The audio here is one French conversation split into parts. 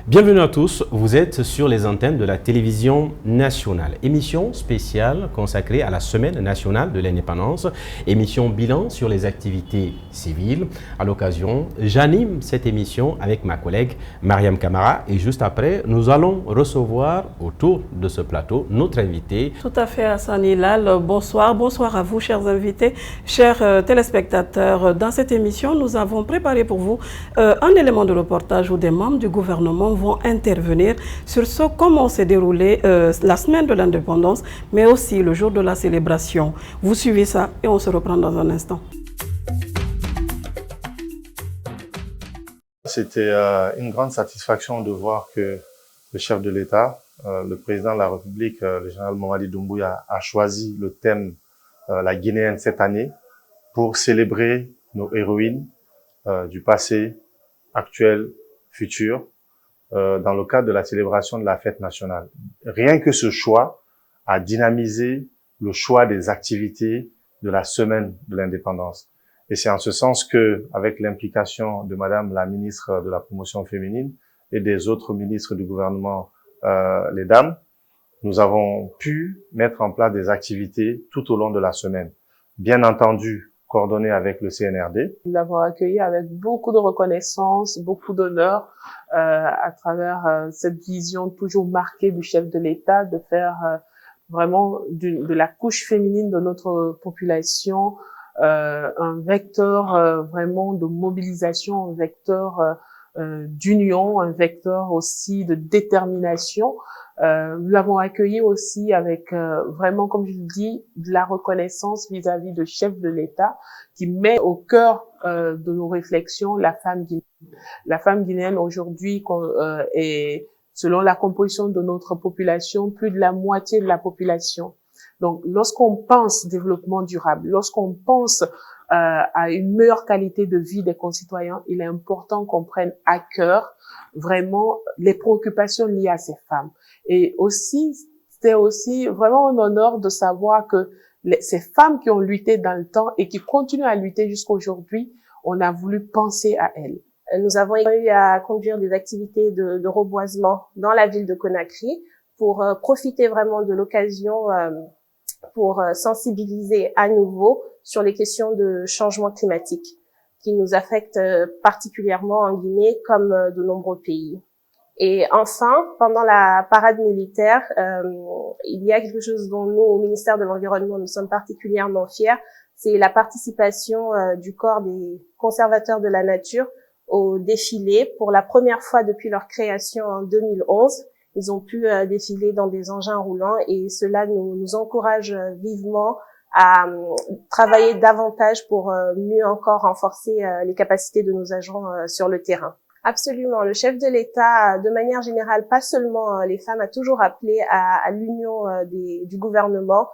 Bienvenue à tous, vous êtes sur les antennes de la télévision nationale. Émission spéciale consacrée à la Semaine nationale de l'indépendance, émission bilan sur les activités civiles. À l'occasion, j'anime cette émission avec ma collègue Mariam Camara et juste après, nous allons recevoir autour de ce plateau notre invité. Tout à fait, Hassan Hilal. Bonsoir, bonsoir à vous, chers invités, chers téléspectateurs. Dans cette émission, nous avons préparé pour vous un élément de reportage où des membres du gouvernement vont intervenir sur comment s'est déroulée la semaine de l'indépendance, mais aussi le jour de la célébration. Vous suivez ça et on se reprend dans un instant. C'était une grande satisfaction de voir que le chef de l'État, le président de la République, le général Mamadi Doumbouya, a choisi le thème la Guinéenne cette année pour célébrer nos héroïnes du passé, actuel, futur, dans le cadre de la célébration de la fête nationale. Rien que ce choix a dynamisé le choix des activités de la semaine de l'indépendance. Et c'est en ce sens que, avec l'implication de Madame la ministre de la Promotion féminine et des autres ministres du gouvernement, les dames, nous avons pu mettre en place des activités tout au long de la semaine. Bien entendu, coordonné avec le CNRD. Nous l'avons accueilli avec beaucoup de reconnaissance, beaucoup d'honneur à travers cette vision toujours marquée du chef de l'État de faire vraiment de la couche féminine de notre population un vecteur vraiment de mobilisation, un vecteur d'union, un vecteur aussi de détermination. Nous l'avons accueilli aussi avec vraiment, comme je le dis, de la reconnaissance vis-à-vis du chef de l'État qui met au cœur de nos réflexions la femme guinéenne. La femme guinéenne aujourd'hui est, selon la composition de notre population, plus de la moitié de la population. Donc, lorsqu'on pense développement durable, lorsqu'on pense à une meilleure qualité de vie des concitoyens, il est important qu'on prenne à cœur vraiment les préoccupations liées à ces femmes. Et aussi, c'était aussi vraiment un honneur de savoir que ces femmes qui ont lutté dans le temps et qui continuent à lutter jusqu'à aujourd'hui, on a voulu penser à elles. Nous avons eu à conduire des activités de reboisement dans la ville de Conakry pour profiter vraiment de l'occasion pour sensibiliser à nouveau sur les questions de changement climatique qui nous affectent particulièrement en Guinée comme de nombreux pays. Et enfin, pendant la parade militaire, il y a quelque chose dont nous, au ministère de l'Environnement, nous sommes particulièrement fiers, c'est la participation du corps des conservateurs de la nature au défilé pour la première fois depuis leur création en 2011. Ils ont pu défiler dans des engins roulants et cela nous encourage vivement à travailler davantage pour mieux encore renforcer les capacités de nos agents sur le terrain. Absolument. Le chef de l'État, de manière générale, pas seulement les femmes, a toujours appelé à l'union du gouvernement.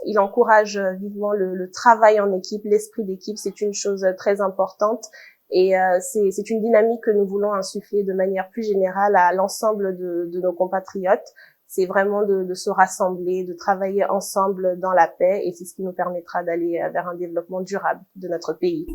Il encourage vivement le travail en équipe, l'esprit d'équipe. C'est une chose très importante. Et c'est une dynamique que nous voulons insuffler de manière plus générale à l'ensemble de nos compatriotes. C'est vraiment de se rassembler, de travailler ensemble dans la paix et c'est ce qui nous permettra d'aller vers un développement durable de notre pays.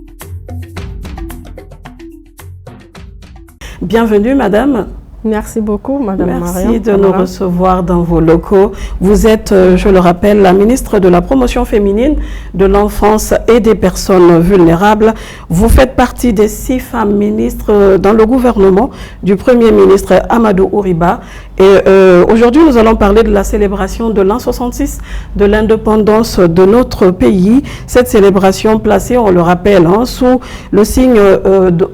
Bienvenue, madame. Merci beaucoup, madame Mariam. Merci de nous recevoir dans vos locaux. Vous êtes, je le rappelle, la ministre de la Promotion féminine, de l'enfance et des personnes vulnérables. Vous faites partie des 6 femmes ministres dans le gouvernement du Premier ministre Amadou Ouriba. Et aujourd'hui, nous allons parler de la célébration de l'an 66 de l'indépendance de notre pays. Cette célébration placée, on le rappelle, sous le signe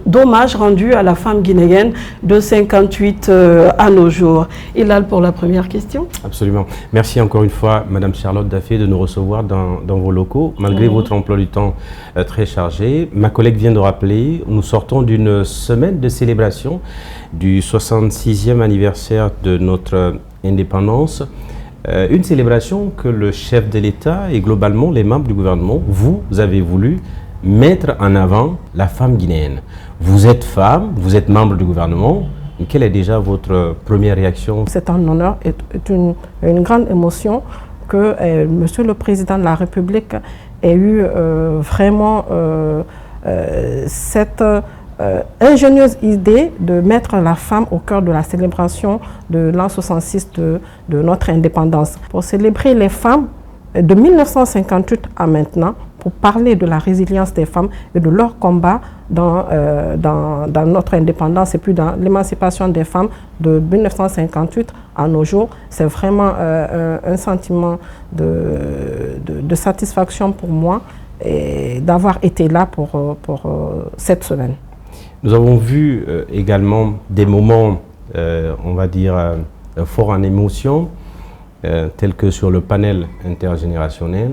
d'hommage rendu à la femme guinéenne de 58 à nos jours. Hilal pour la première question. Absolument. Merci encore une fois, Madame Charlotte Daffé, de nous recevoir dans vos locaux, malgré votre emploi du temps très chargé. Ma collègue vient de rappeler, nous sortons d'une semaine de célébration du 66e anniversaire de notre indépendance. Une célébration que le chef de l'État et globalement les membres du gouvernement, vous avez voulu mettre en avant la femme guinéenne. Vous êtes femme, vous êtes membre du gouvernement. Quelle est déjà votre première réaction? C'est un honneur et une grande émotion que Monsieur le Président de la République ait eu vraiment cette ingénieuse idée de mettre la femme au cœur de la célébration de l'an 66 de notre indépendance. Pour célébrer les femmes de 1958 à maintenant, pour parler de la résilience des femmes et de leur combat dans notre indépendance et puis dans l'émancipation des femmes de 1958 à nos jours. C'est vraiment un sentiment de satisfaction pour moi d'avoir été là pour cette semaine. Nous avons vu également des moments, on va dire, forts en émotion, tels que sur le panel intergénérationnel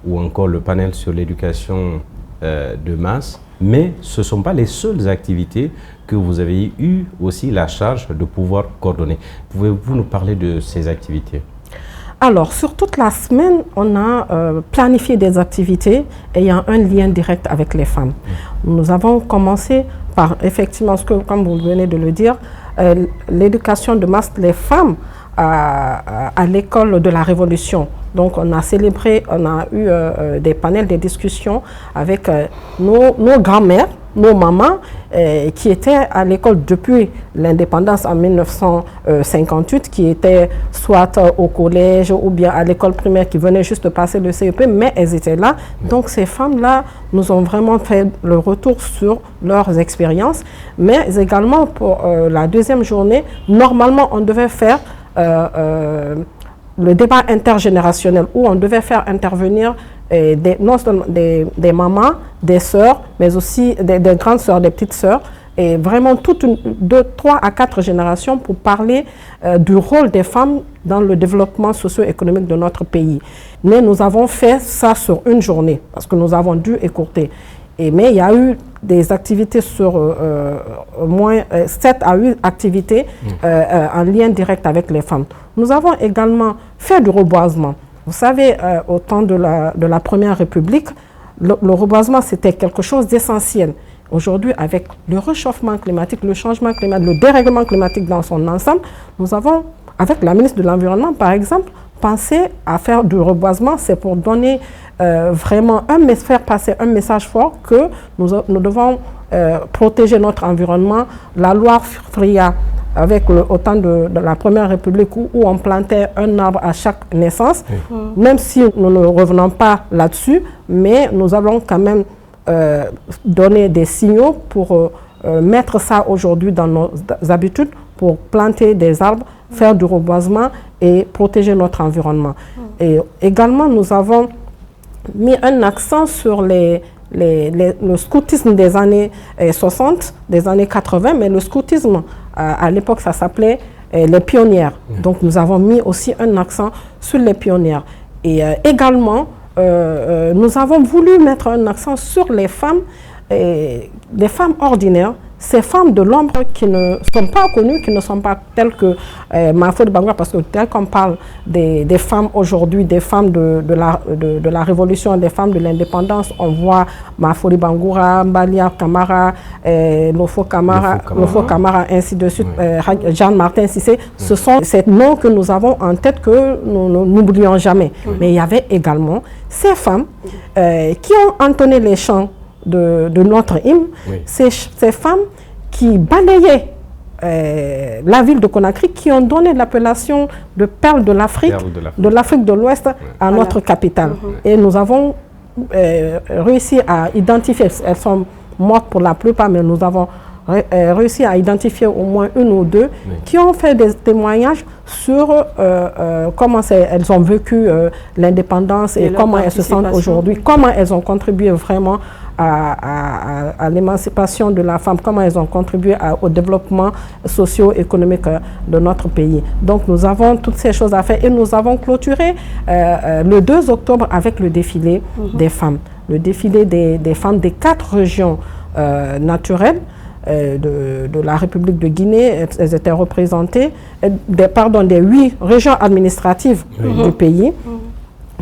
ou encore le panel sur l'éducation de masse. Mais ce ne sont pas les seules activités que vous avez eu aussi la charge de pouvoir coordonner. Pouvez-vous nous parler de ces activités? Alors, sur toute la semaine, on a planifié des activités ayant un lien direct avec les femmes. Nous avons commencé par, effectivement, comme vous venez de le dire, l'éducation de masse des femmes à l'école de la Révolution. Donc, on a célébré, on a eu des panels, des discussions avec nos grands-mères, nos mamans, qui étaient à l'école depuis l'indépendance en 1958, qui étaient soit au collège ou bien à l'école primaire, qui venaient juste de passer le CEP, mais elles étaient là. Donc, ces femmes-là nous ont vraiment fait le retour sur leurs expériences. Mais également, pour la deuxième journée, normalement, on devait faire le débat intergénérationnel où on devait faire intervenir non seulement des mamans, des sœurs, mais aussi des grandes sœurs, des petites sœurs, et vraiment toutes 3 à 4 générations pour parler du rôle des femmes dans le développement socio-économique de notre pays. Mais nous avons fait ça sur une journée parce que nous avons dû écourter. Mais il y a eu des activités sur au moins 7 à 8 activités en lien direct avec les femmes. Nous avons également fait du reboisement. Vous savez, au temps de la Première République, le reboisement, c'était quelque chose d'essentiel. Aujourd'hui, avec le réchauffement climatique, le changement climatique, le dérèglement climatique dans son ensemble, nous avons, avec la ministre de l'Environnement, par exemple, pensé à faire du reboisement. C'est pour donner vraiment faire passer un message fort que nous devons protéger notre environnement. La loi Fria, avec au temps de la Première République où on plantait un arbre à chaque naissance, même si nous ne revenons pas là-dessus, mais nous allons quand même donner des signaux pour mettre ça aujourd'hui dans nos habitudes, pour planter des arbres, faire du reboisement et protéger notre environnement. Et également, nous avons mis un accent sur le scoutisme des années 60, des années 80, mais le scoutisme, à l'époque, ça s'appelait les pionnières. Donc, nous avons mis aussi un accent sur les pionnières. Et également, nous avons voulu mettre un accent sur les femmes ordinaires, ces femmes de l'ombre qui ne sont pas connues, qui ne sont pas telles que Mafodi Bangoura, parce que tel qu'on parle des femmes aujourd'hui, des femmes de la Révolution, des femmes de l'indépendance, on voit Mafodi Bangoura, Mbalia Kamara, Lofo Kamara, ainsi de suite, Jean-Martin Cissé. Ce sont ces noms que nous avons en tête que nous n'oublions jamais. Mais il y avait également ces femmes qui ont entonné les chants de notre hymne, ces femmes qui balayaient la ville de Conakry, qui ont donné l'appellation de perle de l'Afrique, de l'Ouest à notre capitale. Et nous avons réussi à identifier, elles sont mortes pour la plupart, mais nous avons réussi à identifier au moins une ou deux qui ont fait des témoignages sur comment elles ont vécu l'indépendance et comment elles se sentent aujourd'hui, comment elles ont contribué vraiment à l'émancipation de la femme, comment elles ont contribué au développement socio-économique de notre pays. Donc nous avons toutes ces choses à faire et nous avons clôturé le 2 octobre avec le défilé des femmes. Le défilé des femmes des 4 régions naturelles de la République de Guinée. Elles étaient représentées, des 8 régions administratives du pays.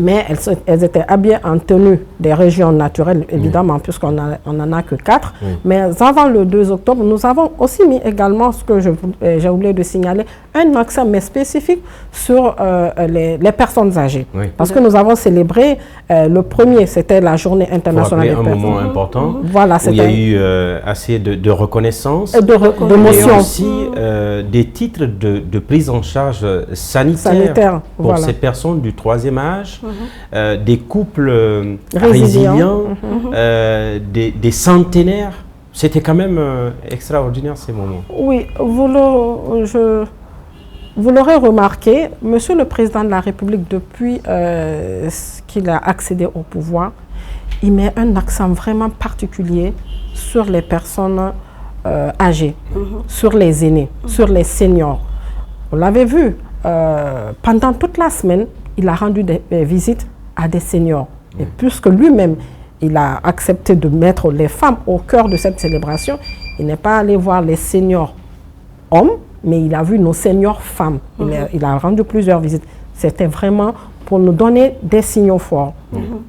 Mais elles étaient habillées en tenue des régions naturelles, évidemment, puisqu'on n'en a que 4. Mais avant le 2 octobre, nous avons aussi mis également, ce que j'ai oublié de signaler, un accent mais spécifique sur les personnes âgées. Parce que nous avons célébré, le premier, c'était la journée internationale des personnes. Un moment important, voilà, où il y a eu assez de reconnaissance, et d'émotion. Et aussi des titres de prise en charge sanitaire pour ces personnes du 3e âge, des couples résilients, des centenaires. C'était quand même extraordinaire ces moments. Oui, vous l'aurez remarqué, Monsieur le Président de la République, depuis qu'il a accédé au pouvoir, il met un accent vraiment particulier sur les personnes âgées, sur les aînés, sur les seniors. Vous l'avez vu, pendant toute la semaine, il a rendu des visites à des seniors. Et puisque lui-même, il a accepté de mettre les femmes au cœur de cette célébration, il n'est pas allé voir les seniors hommes, mais il a vu nos seniors femmes. Il a rendu plusieurs visites. C'était vraiment pour nous donner des signaux forts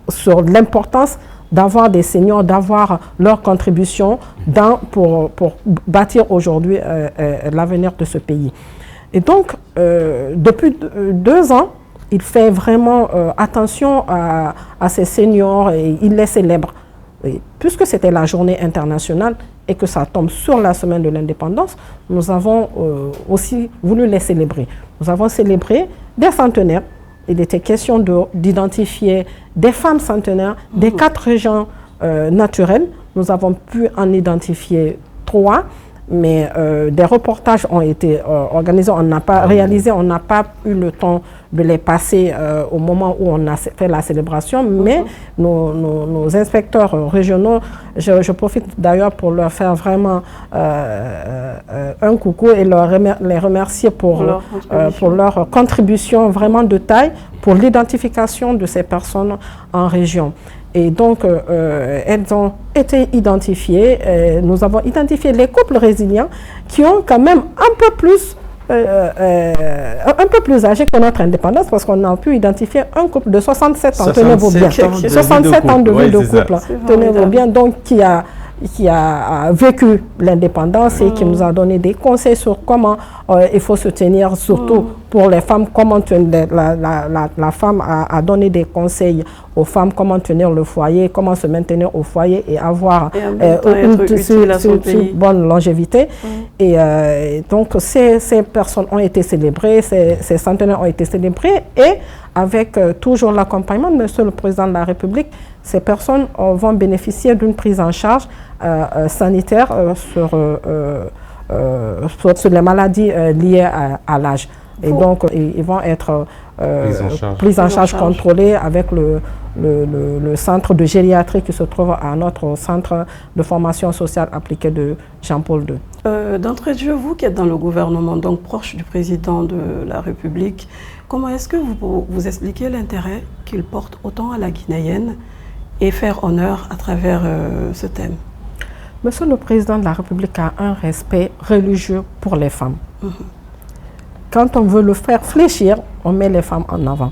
sur l'importance d'avoir des seniors, d'avoir leur contribution pour bâtir aujourd'hui l'avenir de ce pays. Et donc, depuis 2 ans, il fait vraiment attention à ces seniors et il les célèbre. Et puisque c'était la journée internationale et que ça tombe sur la semaine de l'indépendance, nous avons aussi voulu les célébrer. Nous avons célébré des centenaires. Il était question d'identifier des femmes centenaires des 4 régions naturelles. Nous avons pu en identifier 3, mais des reportages ont été organisés, on n'a pas réalisé, on n'a pas eu le temps de les passer au moment où on a fait la célébration, mais nos inspecteurs régionaux, je profite d'ailleurs pour leur faire vraiment un coucou et les remercier pour leur contribution vraiment de taille pour l'identification de ces personnes en région. Et donc, elles ont été identifiées. Nous avons identifié les couples résilients qui ont quand même un peu plus âgés que notre indépendance, parce qu'on a pu identifier un couple de 67 ans, tenez-vous bien, 67 ans de vie de couple, tenez-vous bien, donc qui a vécu l'indépendance et qui nous a donné des conseils sur comment il faut se tenir, surtout pour les femmes, comment tenir, la femme a donné des conseils aux femmes, comment tenir le foyer, comment se maintenir au foyer et avoir une bonne longévité. Et donc ces personnes ont été célébrées, ces centenaires ont été célébrés, et avec toujours l'accompagnement de Monsieur le Président de la République, ces personnes vont bénéficier d'une prise en charge sanitaire sur les maladies liées à l'âge. Et donc, ils vont être pris en charge contrôlée avec le centre de gériatrie qui se trouve à notre centre de formation sociale appliquée de Jean-Paul II. D'entrée de jeu, vous qui êtes dans le gouvernement, donc proche du président de la République, comment est-ce que vous expliquez l'intérêt qu'il porte autant à la guinéenne et faire honneur à travers ce thème? Monsieur le Président de la République a un respect religieux pour les femmes. Quand on veut le faire fléchir, on met les femmes en avant.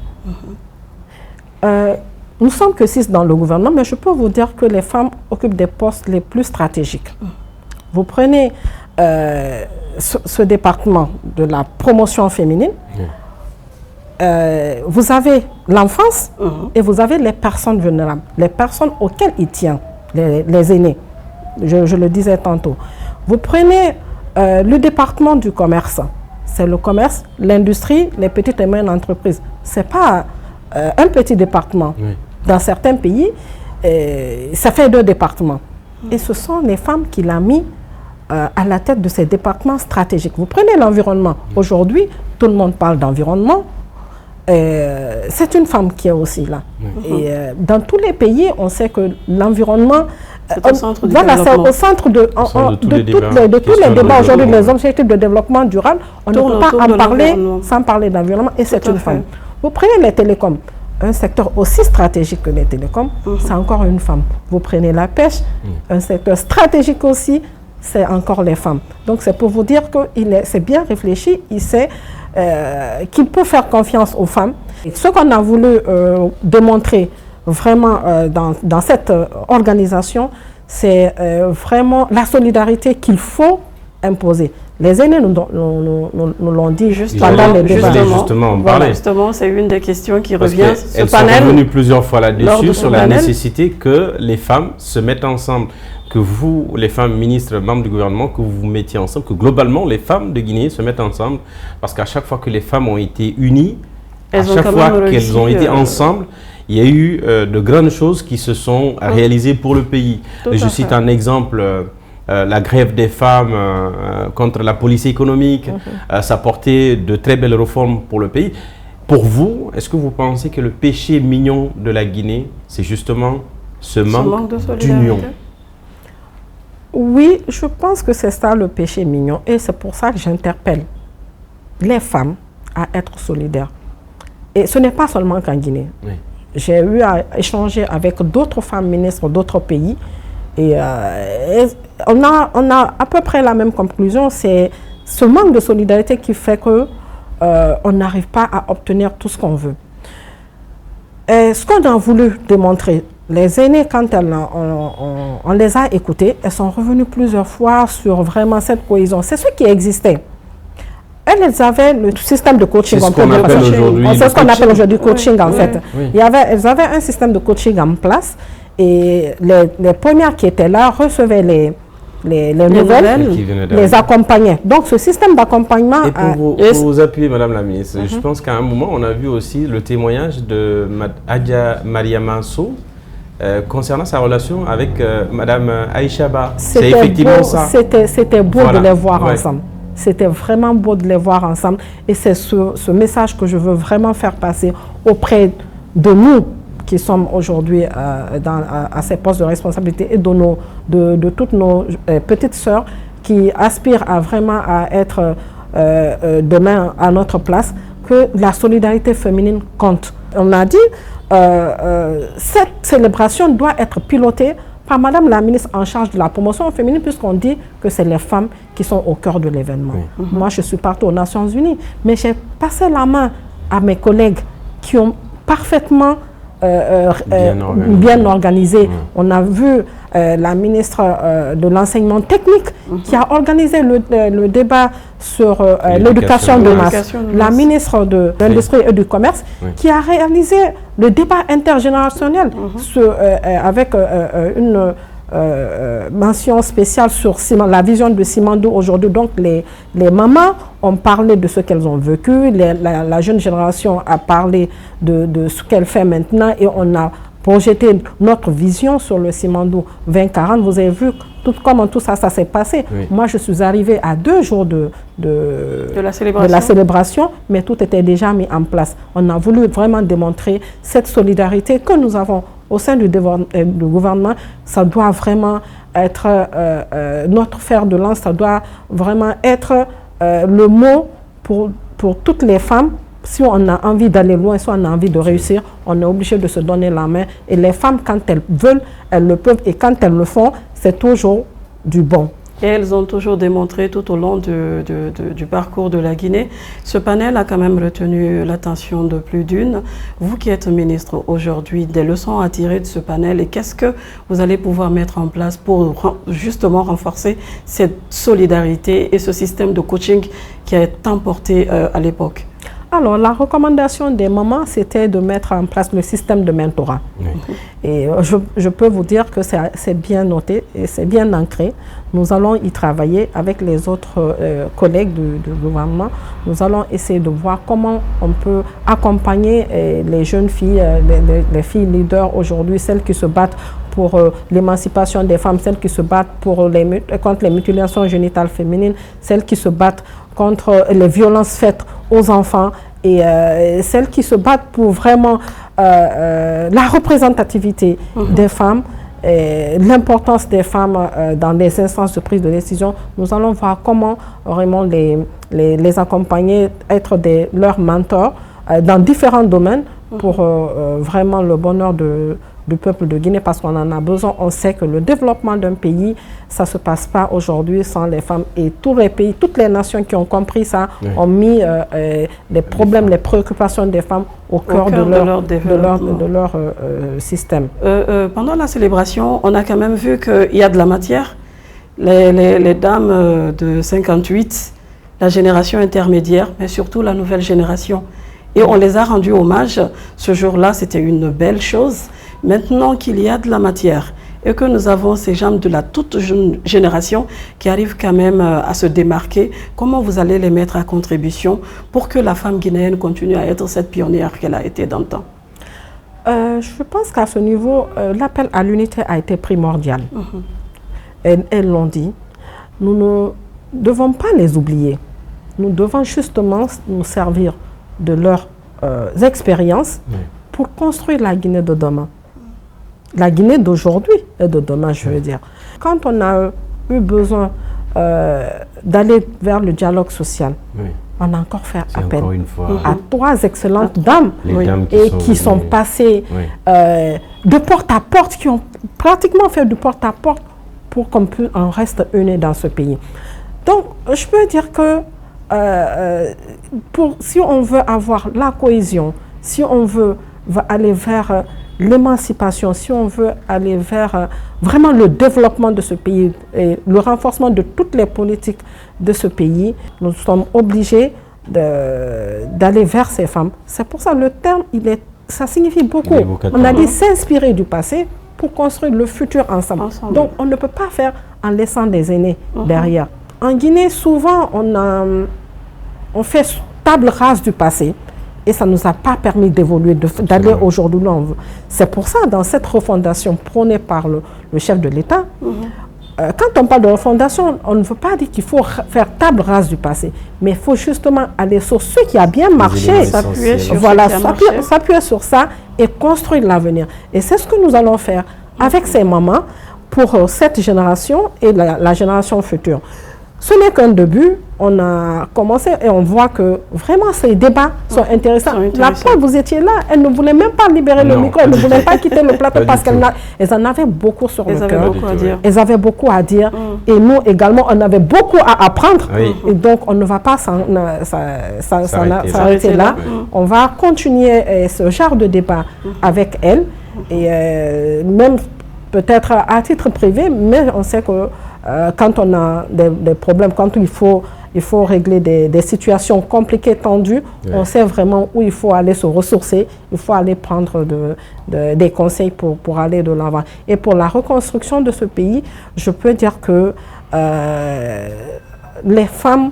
Nous ne sommes que 6 dans le gouvernement, mais je peux vous dire que les femmes occupent des postes les plus stratégiques. Vous prenez ce département de la promotion féminine, vous avez l'enfance et vous avez les personnes vulnérables, les personnes auxquelles il tient, les aînés. Je le disais tantôt. Vous prenez le département du commerce. C'est le commerce, l'industrie, les petites et moyennes entreprises. Ce n'est pas un petit département. Dans certains pays, ça fait 2 départements. Et ce sont les femmes qui l'ont mis à la tête de ces départements stratégiques. Vous prenez l'environnement. Aujourd'hui, tout le monde parle d'environnement. C'est une femme qui est aussi là. Et dans tous les pays, on sait que l'environnement, c'est au centre du au centre de tous les débats aujourd'hui, les objectifs de développement durable. On ne peut pas en parler sans parler d'environnement, et c'est une femme. Vous prenez les télécoms, un secteur aussi stratégique que les télécoms, c'est encore une femme. Vous prenez la pêche, un secteur stratégique aussi, c'est encore les femmes. Donc c'est pour vous dire que c'est bien réfléchi, il sait qu'il peut faire confiance aux femmes. Et ce qu'on a voulu démontrer vraiment dans cette organisation, c'est vraiment la solidarité qu'il faut imposer. Les aînés nous l'ont dit juste pendant les débats. Justement, c'est une des questions qui revient. Elles sont revenues plusieurs fois là-dessus sur la nécessité que les femmes se mettent ensemble, que vous, les femmes ministres, membres du gouvernement, que vous vous mettiez ensemble, que globalement les femmes de Guinée se mettent ensemble, parce qu'à chaque fois que les femmes ont été unies, à chaque fois qu'elles ont été ensemble, il y a eu de grandes choses qui se sont réalisées pour le pays. Je cite un exemple. La grève des femmes contre la police économique, ça portait de très belles réformes pour le pays. Pour vous, est-ce que vous pensez que le péché mignon de la Guinée, c'est justement ce manque d'union? Oui, je pense que c'est ça le péché mignon. Et c'est pour ça que j'interpelle les femmes à être solidaires. Et ce n'est pas seulement qu'en Guinée. Oui. J'ai eu à échanger avec d'autres femmes ministres d'autres pays. Et on a à peu près la même conclusion, c'est ce manque de solidarité qui fait que on n'arrive pas à obtenir tout ce qu'on veut. Et ce qu'on a voulu démontrer, les aînés, quand on les a écoutés, elles sont revenues plusieurs fois sur vraiment cette cohésion. C'est ce qui existait. Elles avaient le système de coaching. C'est ce qu'on appelle aujourd'hui le coaching, en fait. Oui. Elles avaient un système de coaching en place. Et les premières qui étaient là recevaient les nouvelles, les accompagnaient. Donc ce système d'accompagnement... Et pour vous appuyer, Madame la Ministre, je pense qu'à un moment, on a vu aussi le témoignage de Adja Mariama Sow concernant sa relation avec Madame Aïcha Ba. C'est effectivement ça. C'était beau de les voir ensemble. C'était vraiment beau de les voir ensemble. Et c'est ce message que je veux vraiment faire passer auprès de nous, qui sommes aujourd'hui à ces postes de responsabilité, et de toutes nos petites sœurs qui aspirent vraiment à être demain à notre place, que la solidarité féminine compte. On a dit cette célébration doit être pilotée par Madame la ministre en charge de la promotion féminine, puisqu'on dit que c'est les femmes qui sont au cœur de l'événement. Oui. Moi, je suis partie aux Nations Unies, mais j'ai passé la main à mes collègues qui ont parfaitement bien organisé. On a vu la ministre de l'enseignement technique qui a organisé le débat sur l'éducation de masse. La ministre de l'Industrie et du Commerce qui a réalisé le débat intergénérationnel avec une mention spéciale sur la vision de Simandou aujourd'hui. Donc les mamans ont parlé de ce qu'elles ont vécu, la jeune génération a parlé de ce qu'elle fait maintenant, et on a projeté notre vision sur le Simandou 2040. Vous avez vu comment tout ça s'est passé. Oui. Moi, je suis arrivée à 2 jours de la célébration, mais tout était déjà mis en place. On a voulu vraiment démontrer cette solidarité que nous avons au sein du gouvernement. Ça doit vraiment être notre fer de lance, ça doit vraiment être le mot pour toutes les femmes. Si on a envie d'aller loin, si on a envie de réussir, on est obligé de se donner la main. Et les femmes, quand elles veulent, elles le peuvent. Et quand elles le font, c'est toujours du bon. Et elles ont toujours démontré tout au long du parcours de la Guinée. Ce panel a quand même retenu l'attention de plus d'une. Vous qui êtes ministre aujourd'hui, des leçons à tirer de ce panel, et qu'est-ce que vous allez pouvoir mettre en place pour justement renforcer cette solidarité et ce système de coaching qui a tant porté à l'époque? Alors, la recommandation des mamans, c'était de mettre en place le système de mentorat. Oui. Et je peux vous dire que c'est bien noté et c'est bien ancré. Nous allons y travailler avec les autres collègues du gouvernement. Nous allons essayer de voir comment on peut accompagner les jeunes filles, les filles leaders aujourd'hui, celles qui se battent pour l'émancipation des femmes, celles qui se battent contre les mutilations génitales féminines, celles qui se battent contre les violences faites aux enfants, et celles qui se battent pour vraiment la représentativité des femmes, l'importance des femmes dans les instances de prise de décision. Nous allons voir comment vraiment les accompagner, être leurs mentors dans différents domaines pour vraiment le bonheur du peuple de Guinée, parce qu'on en a besoin. On sait que le développement d'un pays, ça ne se passe pas aujourd'hui sans les femmes. Et tous les pays, toutes les nations qui ont compris ça, ont mis les problèmes, les préoccupations des femmes au cœur de leur système. Pendant la célébration, on a quand même vu qu'il y a de la matière. Les dames de 58, la génération intermédiaire, mais surtout la nouvelle génération. Et on les a rendues hommage. Ce jour-là, c'était une belle chose. Maintenant qu'il y a de la matière et que nous avons ces gens de la toute jeune génération qui arrivent quand même à se démarquer, comment vous allez les mettre à contribution pour que la femme guinéenne continue à être cette pionnière qu'elle a été dans le temps? Je pense qu'à ce niveau, l'appel à l'unité a été primordial. Elles l'ont dit. Nous ne devons pas les oublier. Nous devons justement nous servir de leurs expériences pour construire la Guinée de demain. La Guinée d'aujourd'hui et de demain, je veux dire. Quand on a eu besoin d'aller vers le dialogue social, on a encore fait appel à 3 excellentes dames qui sont passées de porte à porte, qui ont pratiquement fait du porte à porte pour qu'on en reste unis dans ce pays. Donc, je peux dire que si on veut avoir la cohésion, si on veut aller vers l'émancipation, si on veut aller vers vraiment le développement de ce pays et le renforcement de toutes les politiques de ce pays, nous sommes obligés d'aller vers ces femmes. C'est pour ça que le terme, ça signifie beaucoup. On a dit s'inspirer du passé pour construire le futur ensemble. Donc, on ne peut pas faire en laissant des aînés derrière. En Guinée, souvent, on fait table rase du passé et ça ne nous a pas permis d'évoluer, d'aller aujourd'hui là où on veut. C'est pour ça, dans cette refondation prônée par le chef de l'État, quand on parle de refondation, on ne veut pas dire qu'il faut faire table rase du passé, mais il faut justement aller sur ce qui a bien marché, s'appuyer sur ça et construire l'avenir. Et c'est ce que nous allons faire avec ces mamans pour cette génération et la génération future. Ce n'est qu'un début, on a commencé et on voit que vraiment ces débats sont intéressants. La preuve, vous étiez là, elles ne voulaient même pas libérer le micro, elles ne voulaient pas quitter le plateau parce qu'elles en avaient beaucoup sur le cœur. Elles avaient beaucoup à dire et nous également, on avait beaucoup à apprendre. Et donc, on ne va pas s'arrêter là. On va continuer ce genre de débat avec elles et même peut-être à titre privé, mais on sait que quand on a des problèmes, quand il faut régler des situations compliquées, tendues, on sait vraiment où il faut aller se ressourcer, il faut aller prendre des conseils pour aller de l'avant. Et pour la reconstruction de ce pays, je peux dire que les femmes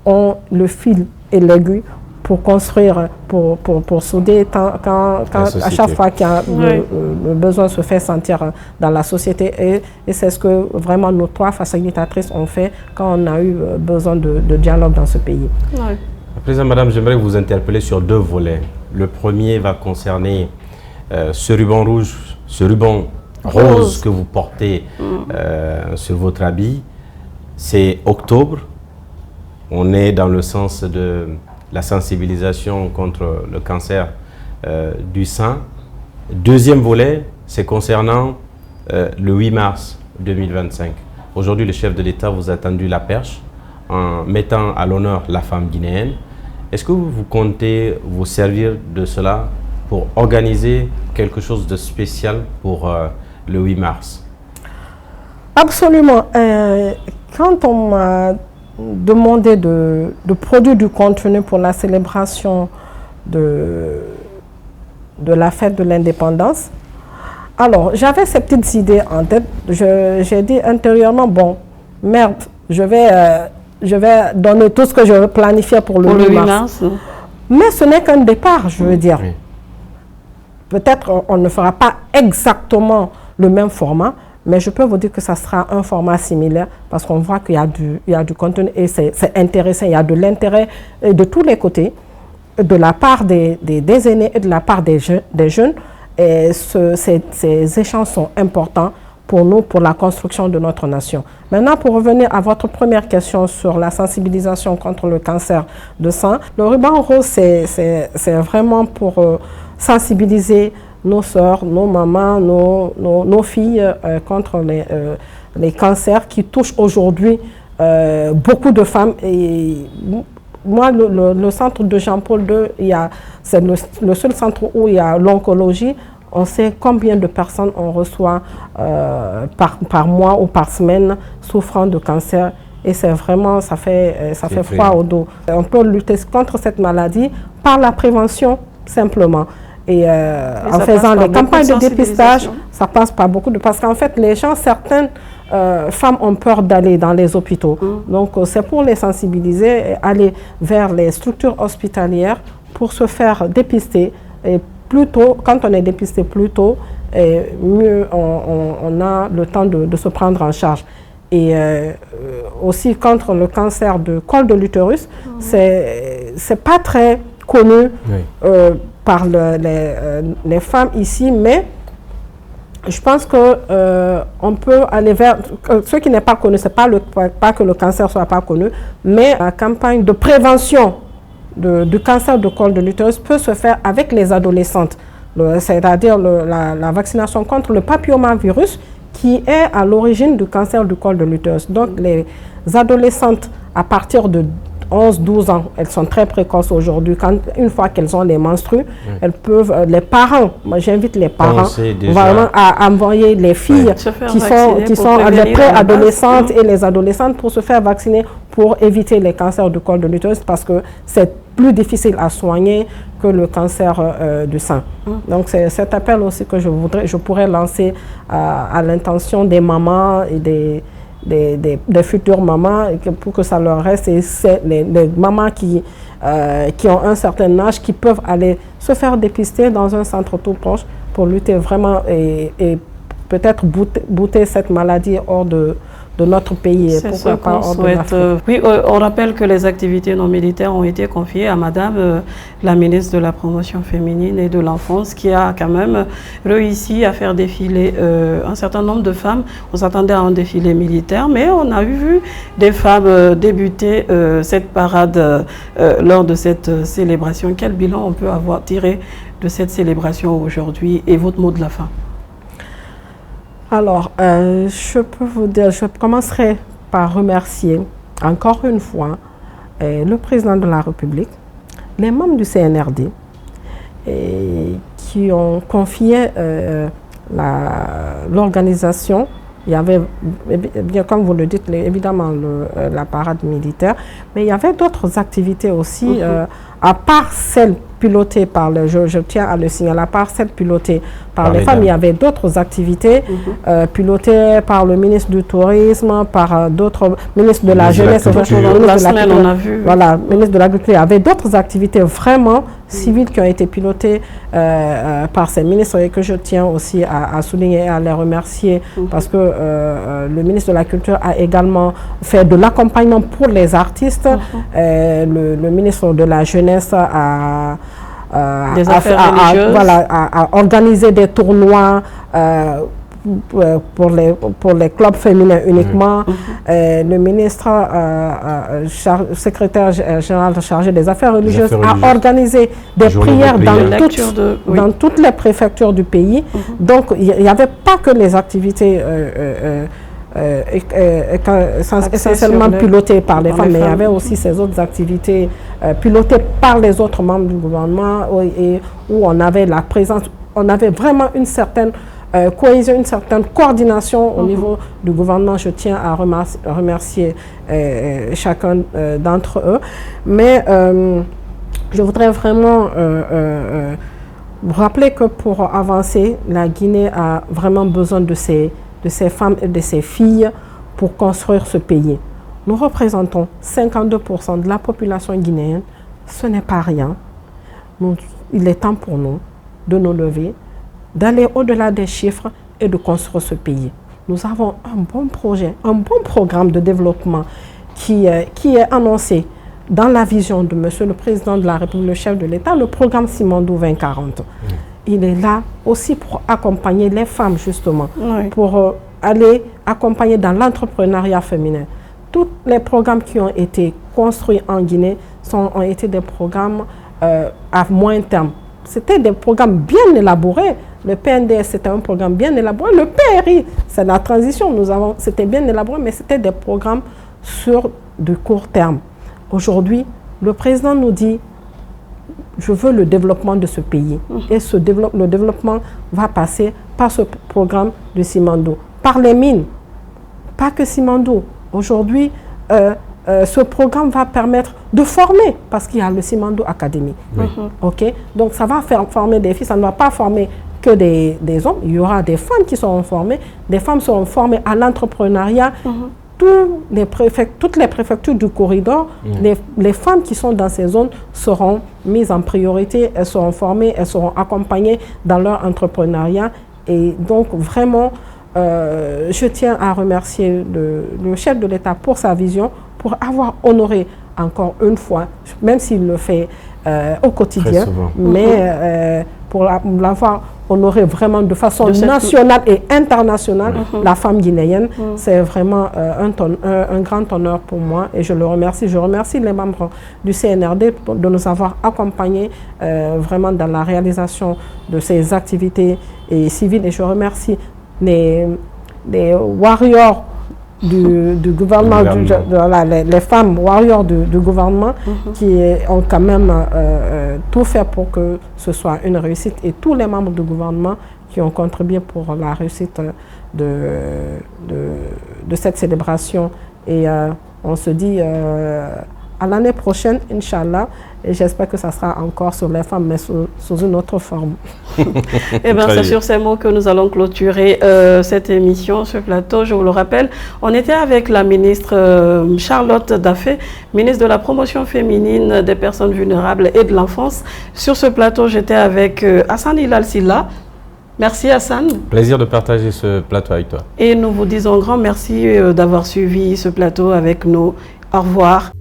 ont le fil et l'aiguille pour construire, pour souder à chaque fois qu'il y a le besoin se fait sentir dans la société. Et c'est ce que vraiment nos 3 facilitatrices ont fait quand on a eu besoin de dialogue dans ce pays. Président, madame, j'aimerais vous interpeller sur 2 volets. Le premier va concerner ce ruban rouge, ce ruban rose que vous portez sur votre habit. C'est octobre. On est dans le sens de la sensibilisation contre le cancer du sein. Deuxième volet, c'est concernant le 8 mars 2025. Aujourd'hui, le chef de l'État vous a tendu la perche en mettant à l'honneur la femme guinéenne. Est-ce que vous comptez vous servir de cela pour organiser quelque chose de spécial pour le 8 mars? Absolument. Quand on m'a demandé de produire du contenu pour la célébration de la fête de l'indépendance, alors j'avais ces petites idées en tête. J'ai dit intérieurement, bon, merde, je vais donner tout ce que je planifiais pour le 8 mars. Mais ce n'est qu'un départ, je veux dire. Peut-être on ne fera pas exactement le même format, mais je peux vous dire que ça sera un format similaire parce qu'on voit qu'il y a du contenu et c'est intéressant. Il y a de l'intérêt de tous les côtés, de la part des aînés et de la part des jeunes. Et ces échanges sont importants pour nous, pour la construction de notre nation. Maintenant, pour revenir à votre première question sur la sensibilisation contre le cancer de sein, le ruban rose, c'est vraiment pour sensibiliser nos sœurs, nos mamans, nos filles contre les cancers qui touchent aujourd'hui beaucoup de femmes. Et moi, le centre de Jean-Paul II, c'est le seul centre où il y a l'oncologie. On sait combien de personnes on reçoit par mois ou par semaine souffrant de cancer. Et c'est vraiment, ça fait froid au dos. On peut lutter contre cette maladie par la prévention, simplement. Et en faisant les campagnes de dépistage, ça passe par beaucoup de... Parce qu'en fait, les gens, certaines femmes ont peur d'aller dans les hôpitaux. Donc, c'est pour les sensibiliser et aller vers les structures hospitalières pour se faire dépister. Et plus tôt, quand on est dépisté plus tôt, mieux on a le temps de se prendre en charge. Et aussi contre le cancer de col de l'utérus, c'est pas très connu par les femmes ici, mais je pense que on peut aller vers ce qui n'est pas connu. C'est pas que le cancer soit pas connu, mais la campagne de prévention du cancer de col de l'utérus peut se faire avec les adolescentes, c'est-à-dire la vaccination contre le papillomavirus qui est à l'origine du cancer du col de l'utérus. Donc les adolescentes à partir de 11-12 ans, elles sont très précoces aujourd'hui. Une fois qu'elles ont les menstrues, elles peuvent, les parents, moi j'invite les parents vraiment à envoyer les filles qui sont les préadolescentes et les adolescentes pour se faire vacciner pour éviter les cancers du col de l'utérus parce que c'est plus difficile à soigner que le cancer du sein. Donc c'est cet appel aussi que je pourrais lancer à l'intention des mamans et des futures mamans pour que ça leur reste. Et c'est les mamans qui ont un certain âge qui peuvent aller se faire dépister dans un centre tout proche pour lutter vraiment et peut-être bouter cette maladie hors de notre pays. C'est ce qu'on souhaite. Oui, on rappelle que les activités non militaires ont été confiées à Madame la ministre de la Promotion féminine et de l'enfance qui a quand même réussi à faire défiler un certain nombre de femmes. On s'attendait à un défilé militaire, mais on a vu des femmes débuter cette parade lors de cette célébration. Quel bilan on peut avoir tiré de cette célébration aujourd'hui et votre mot de la fin? Alors, je peux vous dire, je commencerai par remercier encore une fois le président de la République, les membres du CNRD qui ont confié l'organisation. Il y avait, bien comme vous le dites, évidemment la parade militaire, mais il y avait d'autres activités aussi, à part celles pilotées par je tiens à le signaler, à part celles pilotées par les femmes, il y avait d'autres activités pilotées par le ministre du Tourisme, par d'autres ministres de la Jeunesse, ministre de l'Agriculture. Il y avait d'autres activités vraiment civiles qui ont été pilotées par ces ministres et que je tiens aussi à souligner et à les remercier parce que le ministre de la Culture a également fait de l'accompagnement pour les artistes. Le ministre de la Jeunesse a organisé des tournois pour les clubs féminins uniquement. Le ministre, secrétaire général chargé des affaires religieuses, a organisé des prières dans toutes les préfectures du pays. Donc, il n'y avait pas que les activités essentiellement pilotées par les femmes, mais il y avait aussi ces autres activités pilotées par les autres membres du gouvernement et où on avait la présence, on avait vraiment une certaine cohésion, une certaine coordination au niveau du gouvernement. Je tiens à remercier chacun d'entre eux. Mais je voudrais vraiment vous rappeler que pour avancer, la Guinée a vraiment besoin de ces femmes et de ces filles pour construire ce pays. Nous représentons 52% de la population guinéenne. Ce n'est pas rien. Il est temps pour nous de nous lever, d'aller au-delà des chiffres et de construire ce pays. Nous avons un bon projet, un bon programme de développement qui est annoncé dans la vision de Monsieur le Président de la République, le chef de l'État, le programme Simandou 2040. Il est là aussi pour accompagner les femmes, justement, pour aller accompagner dans l'entrepreneuriat féminin. Tous les programmes qui ont été construits en Guinée ont été des programmes à moyen terme. C'était des programmes bien élaborés. Le PNDS, c'était un programme bien élaboré. Le PRI, c'est la transition. C'était bien élaboré, mais c'était des programmes sur du court terme. Aujourd'hui, Le président nous dit, je veux le développement de ce pays. Et le développement va passer par ce programme de Simandou, par les mines. Pas que Simandou. Aujourd'hui, ce programme va permettre de former, parce qu'il y a le Simandou Academy. Okay? Donc ça va faire former des filles, ça ne va pas former que des hommes. Il y aura des femmes qui seront formées, des femmes seront formées à l'entrepreneuriat. Toutes les préfectures du corridor, les femmes qui sont dans ces zones seront mises en priorité, elles seront formées, elles seront accompagnées dans leur entrepreneuriat. Et donc vraiment, je tiens à remercier le chef de l'État pour sa vision, pour avoir honoré encore une fois, même s'il le fait au quotidien, mais pour l'avoir honoré vraiment de façon nationale et internationale, la femme guinéenne, c'est vraiment un grand honneur pour moi et je le remercie. Je remercie les membres du CNRD de nous avoir accompagnés vraiment dans la réalisation de ces activités civiles et je remercie les warriors du gouvernement, les femmes warriors du gouvernement qui ont quand même tout fait pour que ce soit une réussite et tous les membres du gouvernement qui ont contribué pour la réussite de cette célébration. Et on se dit à l'année prochaine, Inch'Allah, et j'espère que ça sera encore sur les femmes, mais sous une autre forme. Eh bien, c'est sur ces mots que nous allons clôturer cette émission, ce plateau. Je vous le rappelle, on était avec la ministre Charlotte Daffé, ministre de la promotion féminine des personnes vulnérables et de l'enfance. Sur ce plateau, j'étais avec Hassan Hilal Silla. Merci Hassan. Plaisir de partager ce plateau avec toi. Et nous vous disons un grand merci d'avoir suivi ce plateau avec nous. Au revoir.